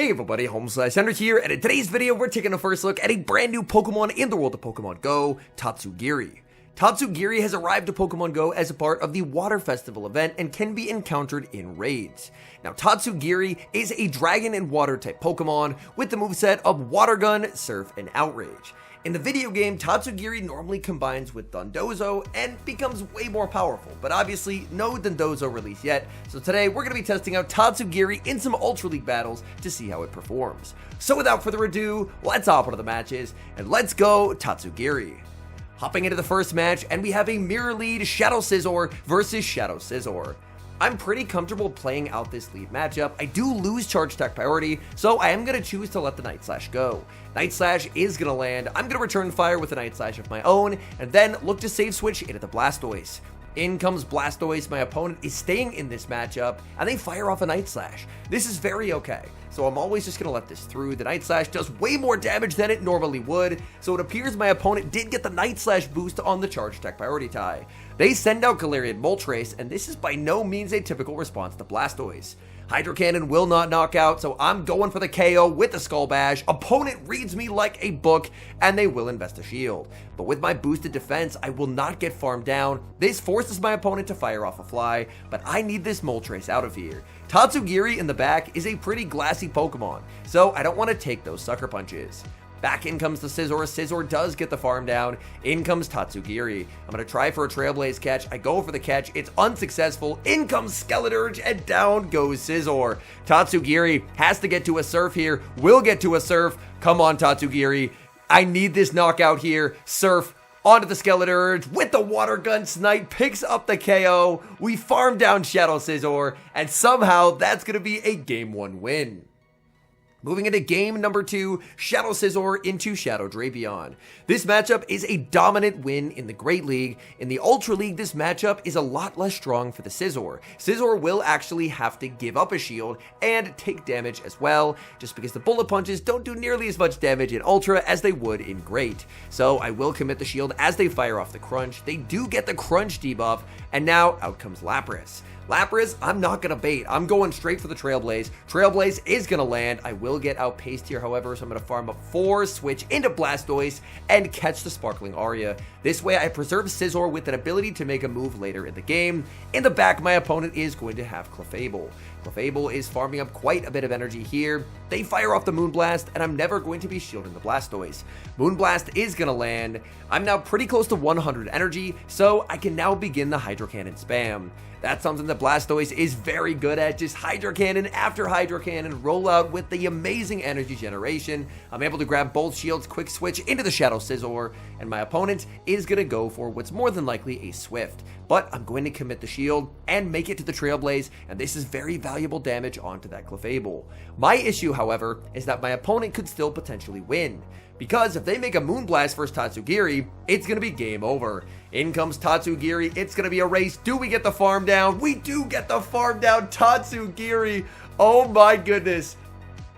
Hey everybody, HomeSliceHenry here, and in today's video we're taking a first look at a brand new Pokemon in the world of Pokemon Go, Tatsugiri. Tatsugiri has arrived to Pokemon Go as a part of the Water Festival event and can be encountered in raids. Now Tatsugiri is a dragon and water type Pokemon with the moveset of Water Gun, Surf, and Outrage. In the video game, Tatsugiri normally combines with Dondozo and becomes way more powerful, but obviously no Dondozo release yet, so today we're going to be testing out Tatsugiri in some Ultra League battles to see how it performs. So without further ado, let's hop into the matches, and let's go Tatsugiri. Hopping into the first match, and we have a Mirror Lead Shadow Scizor versus Shadow Scizor. I'm pretty comfortable playing out this lead matchup. I do lose charge attack priority, so I am going to choose to let the Night Slash go. Night Slash is going to land. I'm going to return fire with a Night Slash of my own, and then look to save switch into the Blastoise. In comes Blastoise. My opponent is staying in this matchup, and they fire off a Night Slash. This is very okay, so I'm always just going to let this through. The Night Slash does way more damage than it normally would, so it appears my opponent did get the Night Slash boost on the charge attack priority tie. They send out Galarian Moltres, and this is by no means a typical response to Blastoise. Hydro Cannon will not knock out, so I'm going for the KO with the Skull Bash. Opponent reads me like a book, and they will invest a shield. But with my boosted defense, I will not get farmed down. This forces my opponent to fire off a fly, but I need this Moltres out of here. Tatsugiri in the back is a pretty glassy Pokemon, so I don't want to take those sucker punches. Back in comes the Scizor. Scizor does get the farm down. In comes Tatsugiri. I'm going to try for a Trailblaze catch. I go for the catch. It's unsuccessful. In comes Skeleturge, and down goes Scizor. Tatsugiri has to get to a Surf here. Will get to a Surf. Come on, Tatsugiri. I need this knockout here. Surf onto the Skeleturge with the Water Gun Snipe. Picks up the KO. We farm down Shadow Scizor, and somehow that's going to be a Game 1 win. Moving into game number 2, Shadow Scizor into Shadow Drapion. This matchup is a dominant win in the Great League. In the Ultra League, this matchup is a lot less strong for the Scizor. Scizor will actually have to give up a shield and take damage as well, just because the bullet punches don't do nearly as much damage in Ultra as they would in Great. So I will commit the shield as they fire off the Crunch. They do get the Crunch debuff, and now out comes Lapras. Lapras, I'm not going to bait. I'm going straight for the Trailblaze. Trailblaze is going to land. I will get outpaced here, however, so I'm going to farm up 4, switch into Blastoise, and catch the Sparkling Aria. This way, I preserve Scizor with an ability to make a move later in the game. In the back, my opponent is going to have Clefable. Clefable is farming up quite a bit of energy here. They fire off the Moonblast, and I'm never going to be shielding the Blastoise. Moonblast is going to land. I'm now pretty close to 100 energy, so I can now begin the Hydro Cannon spam. That's something that Blastoise is very good at, just Hydro Cannon after Hydro Cannon, roll out with the amazing energy generation. I'm able to grab both shields, quick switch into the Shadow Scizor, and my opponent is going to go for what's more than likely a Swift. But I'm going to commit the shield and make it to the Trailblaze, and this is very valuable damage onto that Clefable. My issue, however, is that my opponent could still potentially win, because if they make a Moonblast versus Tatsugiri, it's going to be game over. In comes Tatsugiri. It's going to be a race. Do we get the farm down? We do get the farm down. Tatsugiri. Oh my goodness.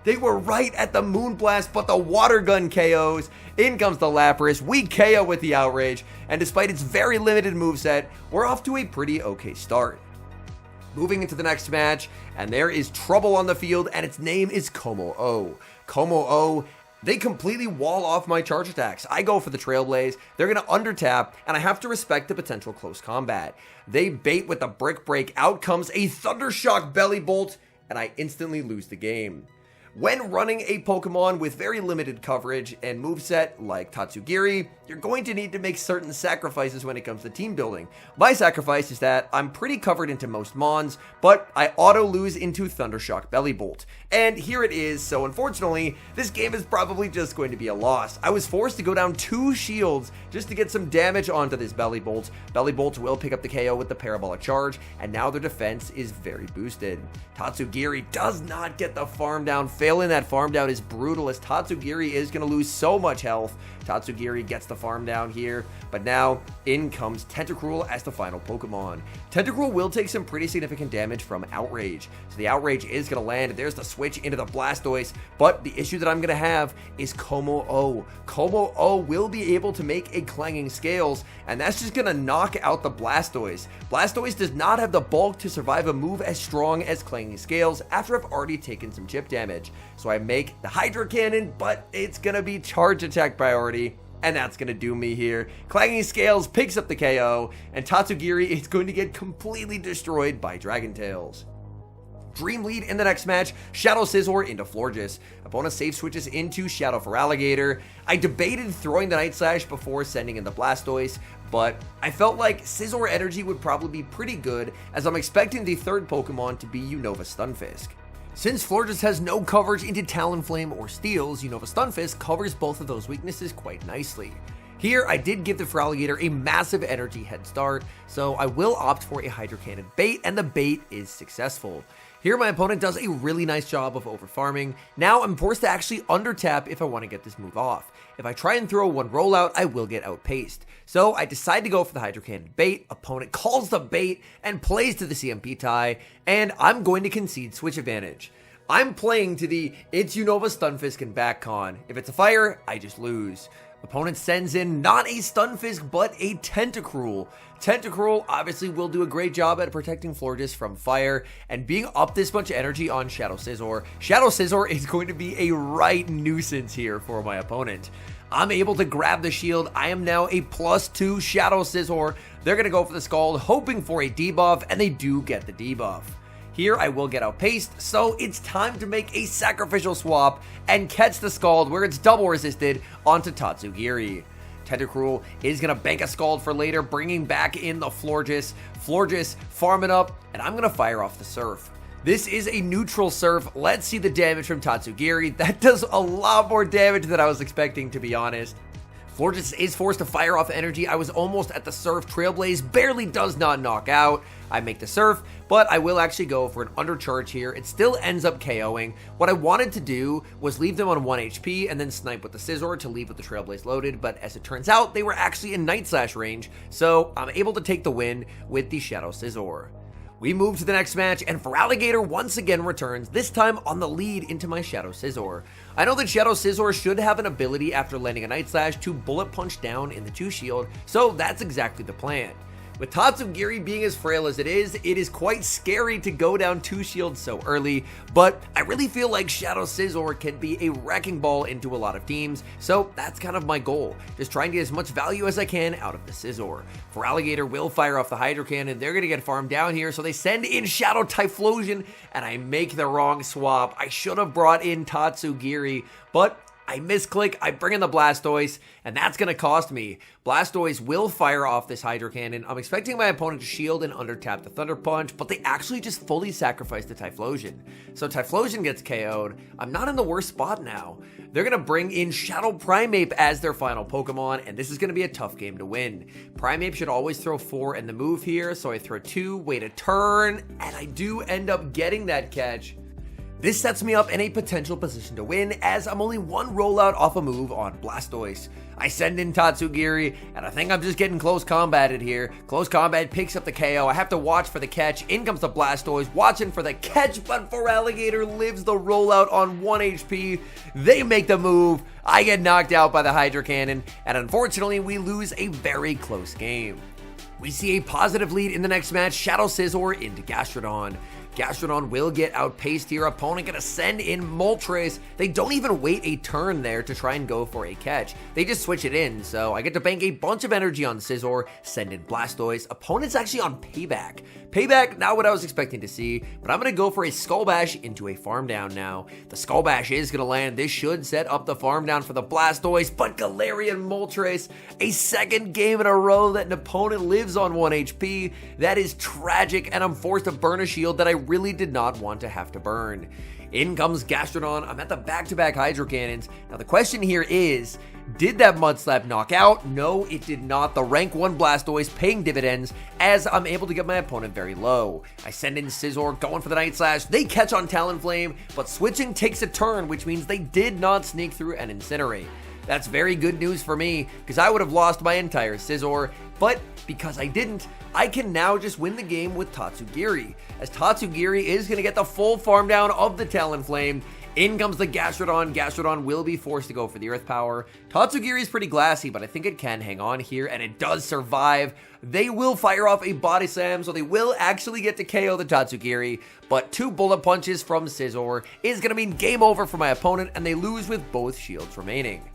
They were right at the Moonblast, but the Water Gun KOs. In comes the Lapras. We KO with the Outrage. And despite its very limited moveset, we're off to a pretty okay start. Moving into the next match, and there is trouble on the field, and its name is Como-O. Como-O, they completely wall off my charge attacks. I go for the Trailblaze, they're going to undertap, and I have to respect the potential close combat. They bait with the Brick Break, out comes a Thundershock Belly Bolt, and I instantly lose the game. When running a Pokemon with very limited coverage and moveset like Tatsugiri, you're going to need to make certain sacrifices when it comes to team building. My sacrifice is that I'm pretty covered into most Mons, but I auto-lose into Thundershock Belly Bolt. And here it is, so unfortunately, this game is probably just going to be a loss. I was forced to go down 2 shields just to get some damage onto this Belly Bolt. Belly Bolt will pick up the KO with the Parabolic Charge, and now their defense is very boosted. Tatsugiri does not get the farm down. Failing that farm down is brutal, as Tatsugiri is going to lose so much health. Tatsugiri gets the farm down here, but now in comes Tentacruel as the final Pokemon. Tentacruel will take some pretty significant damage from Outrage, so the Outrage is going to land. There's the switch into the Blastoise, but the issue that I'm going to have is Como-O. Como-O will be able to make a Clanging Scales, and that's just going to knock out the Blastoise. Blastoise does not have the bulk to survive a move as strong as Clanging Scales after I've already taken some chip damage. So I make the Hydro Cannon, but it's gonna be charge attack priority, and that's gonna do me here. Clanging Scales picks up the KO, and Tatsugiri is going to get completely destroyed by Dragon Tails. Dream lead in the next match, Shadow Scizor into Florges. Opponent safe switches into Shadow Feraligatr. I debated throwing the Night Slash before sending in the Blastoise, but I felt like Scizor Energy would probably be pretty good, as I'm expecting the third Pokemon to be Unova Stunfisk. Since Florges has no coverage into Talonflame or Steels, Unova Stunfisk covers both of those weaknesses quite nicely. Here, I did give the Feraligatr a massive energy head start, so I will opt for a Hydro Cannon bait, and the bait is successful. Here, my opponent does a really nice job of over-farming. Now, I'm forced to actually under-tap if I want to get this move off. If I try and throw one rollout, I will get outpaced. So, I decide to go for the Hydro Cannon bait. Opponent calls the bait and plays to the CMP tie, and I'm going to concede switch advantage. I'm playing to the it's Unova Stunfisk and back con. If it's a fire, I just lose. Opponent sends in not a Stunfisk, but a Tentacruel. Tentacruel obviously will do a great job at protecting Florges from fire, and being up this much energy on Shadow Scizor, Shadow Scizor is going to be a right nuisance here for my opponent. I'm able to grab the shield. I am now a +2 Shadow Scizor. They're going to go for the Scald, hoping for a debuff, and they do get the debuff. Here I will get outpaced, so it's time to make a sacrificial swap and catch the Scald where it's double resisted onto Tatsugiri. Tentacruel is going to bank a Scald for later, bringing back in the Florges. Florges farm it up, and I'm going to fire off the Surf. This is a neutral Surf. Let's see the damage from Tatsugiri. That does a lot more damage than I was expecting, to be honest. Florges is forced to fire off energy. I was almost at the Surf. Trailblaze barely does not knock out. I make the Surf, but I will actually go for an undercharge here. It still ends up KOing. What I wanted to do was leave them on 1 HP and then snipe with the Scizor to leave with the Trailblaze loaded, but as it turns out, they were actually in Night Slash range, so I'm able to take the win with the Shadow Scizor. We move to the next match, and Feraligatr once again returns, this time on the lead into my Shadow Scizor. I know that Shadow Scizor should have an ability after landing a Night Slash to bullet punch down in the 2 shield, so that's exactly the plan. With Tatsugiri being as frail as it is quite scary to go down 2 shields so early, but I really feel like Shadow Scizor can be a wrecking ball into a lot of teams, so that's kind of my goal, just trying to get as much value as I can out of the Scizor. Feraligatr will fire off the Hydro Cannon, they're going to get farmed down here, so they send in Shadow Typhlosion, and I make the wrong swap. I should have brought in Tatsugiri, but I misclick, I bring in the Blastoise, and that's going to cost me. Blastoise will fire off this Hydro Cannon. I'm expecting my opponent to shield and undertap the Thunder Punch, but they actually just fully sacrifice the Typhlosion. So Typhlosion gets KO'd. I'm not in the worst spot now. They're going to bring in Shadow Primeape as their final Pokemon, and this is going to be a tough game to win. Primeape should always throw 4 in the move here, so I throw 2, wait a turn, and I do end up getting that catch. This sets me up in a potential position to win, as I'm only 1 rollout off a move on Blastoise. I send in Tatsugiri, and I think I'm just getting close combated here. Close combat picks up the KO. I have to watch for the catch. In comes the Blastoise, watching for the catch, but Feraligatr lives the rollout on 1 HP. They make the move. I get knocked out by the Hydro Cannon, and unfortunately, we lose a very close game. We see a positive lead in the next match, Shadow Scizor into Gastrodon. Gastrodon will get outpaced here. Opponent gonna send in Moltres. They don't even wait a turn there to try and go for a catch. They just switch it in, so I get to bank a bunch of energy on Scizor, send in Blastoise. Opponent's actually on Payback. Payback, not what I was expecting to see, but I'm gonna go for a Skull Bash into a Farm Down now. The Skull Bash is gonna land. This should set up the Farm Down for the Blastoise, but Galarian Moltres, a second game in a row that an opponent lives on 1 HP. That is tragic, and I'm forced to burn a shield that I really did not want to have to burn. In comes Gastrodon. I'm at the back-to-back Hydro Cannons. Now the question here is, did that Mud Slap knock out? No, it did not. The rank 1 Blastoise paying dividends as I'm able to get my opponent very low. I send in Scizor, going for the Night Slash. They catch on Talonflame, but switching takes a turn, which means they did not sneak through and Incinerate. That's very good news for me, because I would have lost my entire Scizor, but because I didn't, I can now just win the game with Tatsugiri, as Tatsugiri is going to get the full farm down of the Talonflame. In comes the Gastrodon. Gastrodon will be forced to go for the Earth Power. Tatsugiri is pretty glassy, but I think it can hang on here, and it does survive. They will fire off a Body Slam, so they will actually get to KO the Tatsugiri, but 2 bullet punches from Scizor is going to mean game over for my opponent, and they lose with both shields remaining.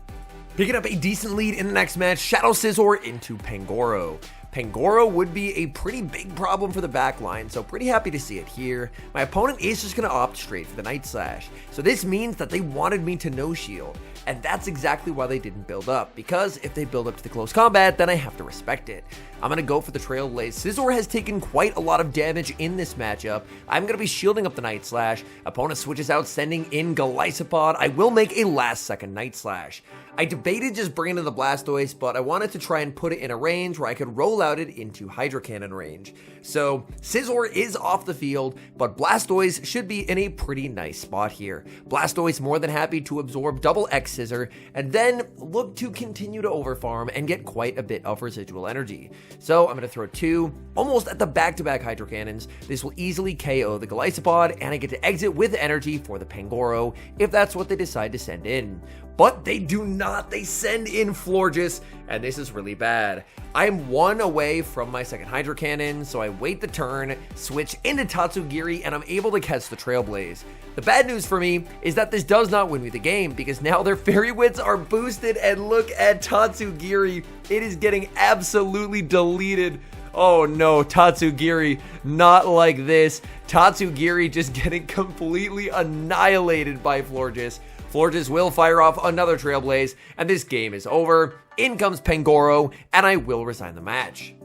Picking up a decent lead in the next match, Shadow Scizor into Pangoro. Pangoro would be a pretty big problem for the back line, so pretty happy to see it here. My opponent is just going to opt straight for the Night Slash, so this means that they wanted me to no shield, and that's exactly why they didn't build up, because if they build up to the close combat, then I have to respect it. I'm going to go for the Trailblaze. Scizor has taken quite a lot of damage in this matchup. I'm going to be shielding up the Night Slash. Opponent switches out, sending in Golisopod. I will make a last-second Night Slash. I debated just bringing in the Blastoise, but I wanted to try and put it in a range where I could roll out it into Hydro Cannon range. So Scizor is off the field, but Blastoise should be in a pretty nice spot here. Blastoise more than happy to absorb double X Scissor, and then look to continue to overfarm and get quite a bit of residual energy. So I'm going to throw 2, almost at the back-to-back Hydro Cannons. This will easily KO the Golisopod, and I get to exit with energy for the Pangoro, if that's what they decide to send in. But they do not. They send in Florges, and this is really bad. I'm 1 away from my second Hydro Cannon, so I wait the turn, switch into Tatsugiri, and I'm able to catch the Trailblaze. The bad news for me is that this does not win me the game, because now their Fairy Wits are boosted, and look at Tatsugiri. It is getting absolutely deleted. Oh no, Tatsugiri, not like this. Tatsugiri just getting completely annihilated by Florges. Florges will fire off another Trailblaze, and this game is over. In comes Pangoro, and I will resign the match.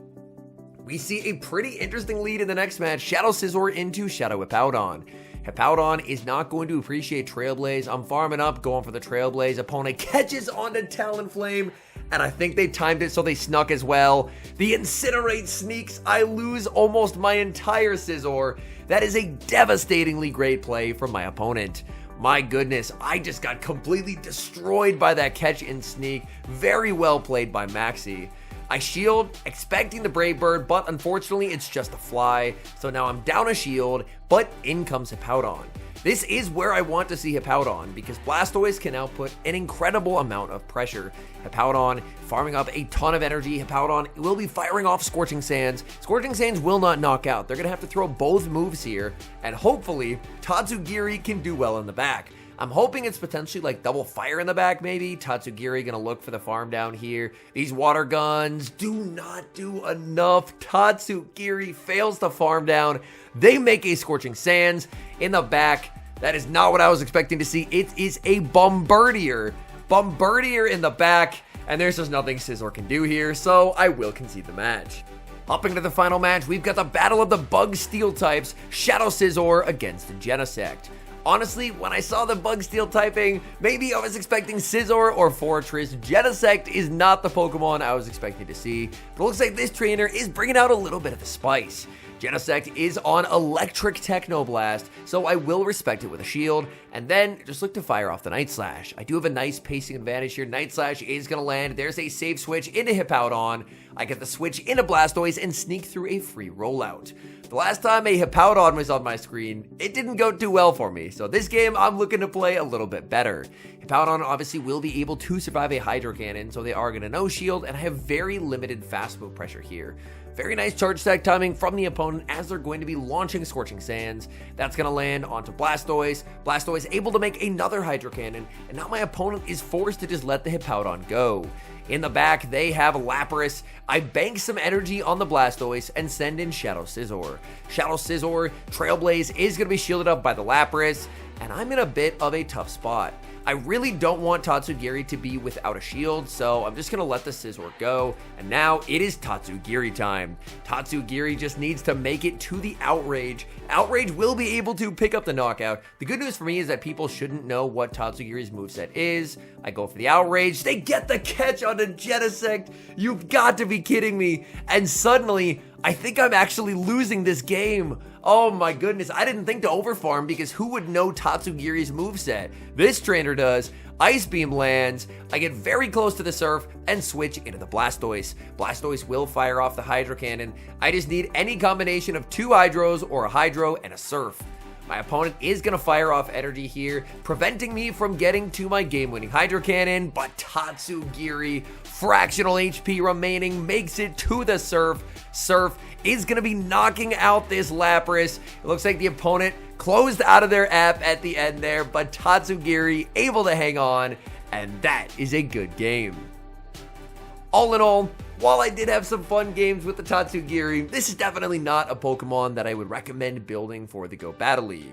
We see a pretty interesting lead in the next match, Shadow Scizor into Shadow Hippowdon. Hippowdon is not going to appreciate Trailblaze. I'm farming up, going for the Trailblaze. Opponent catches onto Talonflame, and I think they timed it so they snuck as well. The Incinerate sneaks. I lose almost my entire Scizor. That is a devastatingly great play from my opponent. My goodness, I just got completely destroyed by that catch and sneak. Very well played by Maxi. I shield, expecting the Brave Bird, but unfortunately it's just a fly. So now I'm down a shield, but in comes Hippowdon. This is where I want to see Hippowdon, because Blastoise can output an incredible amount of pressure. Hippowdon farming up a ton of energy. Hippowdon will be firing off Scorching Sands. Scorching Sands will not knock out. They're going to have to throw both moves here, and hopefully Tatsugiri can do well in the back. I'm hoping it's potentially like double fire in the back maybe. Tatsugiri gonna look for the farm down here. These water guns do not do enough. Tatsugiri fails to farm down. They make a Scorching Sands in the back. That is not what I was expecting to see. It is a Bombardier. Bombardier in the back. And there's just nothing Scizor can do here, so I will concede the match. Hopping to the final match, we've got the battle of the Bug Steel types, Shadow Scizor against Genesect. Honestly, when I saw the Bug Steel typing, maybe I was expecting Scizor or Fortress. Genesect is not the Pokemon I was expecting to see, but it looks like this trainer is bringing out a little bit of the spice. Genesect is on Electric Technoblast, so I will respect it with a shield, and then just look to fire off the Night Slash. I do have a nice pacing advantage here. Night Slash is going to land. There's a safe switch into Hippowdon. I get the switch into Blastoise and sneak through a free rollout. The last time a Hippowdon was on my screen, it didn't go too well for me, so this game I'm looking to play a little bit better. Hippowdon obviously will be able to survive a Hydro Cannon, so they are going to no shield, and I have very limited fast move pressure here. Very nice charge stack timing from the opponent as they're going to be launching Scorching Sands. That's going to land onto Blastoise. Blastoise able to make another Hydro Cannon, and now my opponent is forced to just let the Hippowdon go. In the back, they have Lapras. I bank some energy on the Blastoise and send in Shadow Scizor. Shadow Scizor, Trailblaze is going to be shielded up by the Lapras, and I'm in a bit of a tough spot. I really don't want Tatsugiri to be without a shield, so I'm just going to let the Scizor go, and now it is Tatsugiri time. Tatsugiri just needs to make it to the Outrage. Outrage will be able to pick up the knockout. The good news for me is that people shouldn't know what Tatsugiri's moveset is. I go for the Outrage. They get the catch on the Genesect. You've got to be kidding me. And suddenly, I think I'm actually losing this game. Oh my goodness, I didn't think to overfarm because who would know Tatsugiri's moveset? This trainer does. Ice Beam lands, I get very close to the Surf and switch into the Blastoise. Blastoise will fire off the Hydro Cannon. I just need any combination of two Hydros or a Hydro and a Surf. My opponent is going to fire off energy here, preventing me from getting to my game-winning Hydro Cannon, but Tatsugiri, fractional HP remaining, makes it to the Surf. Surf is going to be knocking out this Lapras. It looks like the opponent closed out of their app at the end there, but Tatsugiri able to hang on, and that is a good game. All in all, while I did have some fun games with the Tatsugiri, this is definitely not a Pokemon that I would recommend building for the Go Battle League.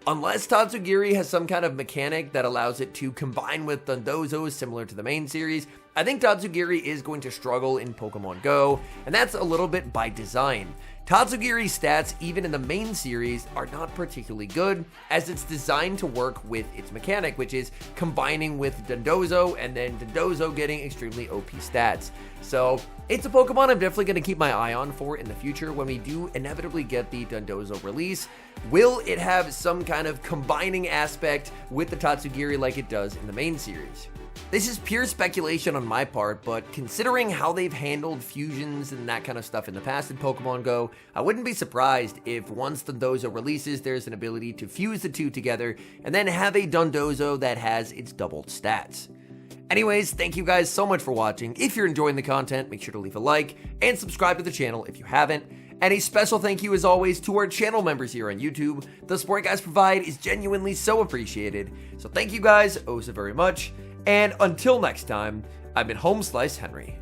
Unless Tatsugiri has some kind of mechanic that allows it to combine with Dondozos similar to the main series, I think Tatsugiri is going to struggle in Pokemon Go, and that's a little bit by design. Tatsugiri's stats, even in the main series, are not particularly good, as it's designed to work with its mechanic, which is combining with Dondozo, and then Dondozo getting extremely OP stats. So, it's a Pokemon I'm definitely going to keep my eye on for in the future when we do inevitably get the Dondozo release. Will it have some kind of combining aspect with the Tatsugiri like it does in the main series? This is pure speculation on my part, but considering how they've handled fusions and that kind of stuff in the past in Pokemon Go, I wouldn't be surprised if once Dondozo releases, there's an ability to fuse the two together and then have a Dondozo that has its doubled stats. Anyways, thank you guys so much for watching. If you're enjoying the content, make sure to leave a like and subscribe to the channel if you haven't. And a special thank you as always to our channel members here on YouTube. The support you guys provide is genuinely so appreciated. So thank you guys oh so very much. And until next time, I've been HomeSliceHenry.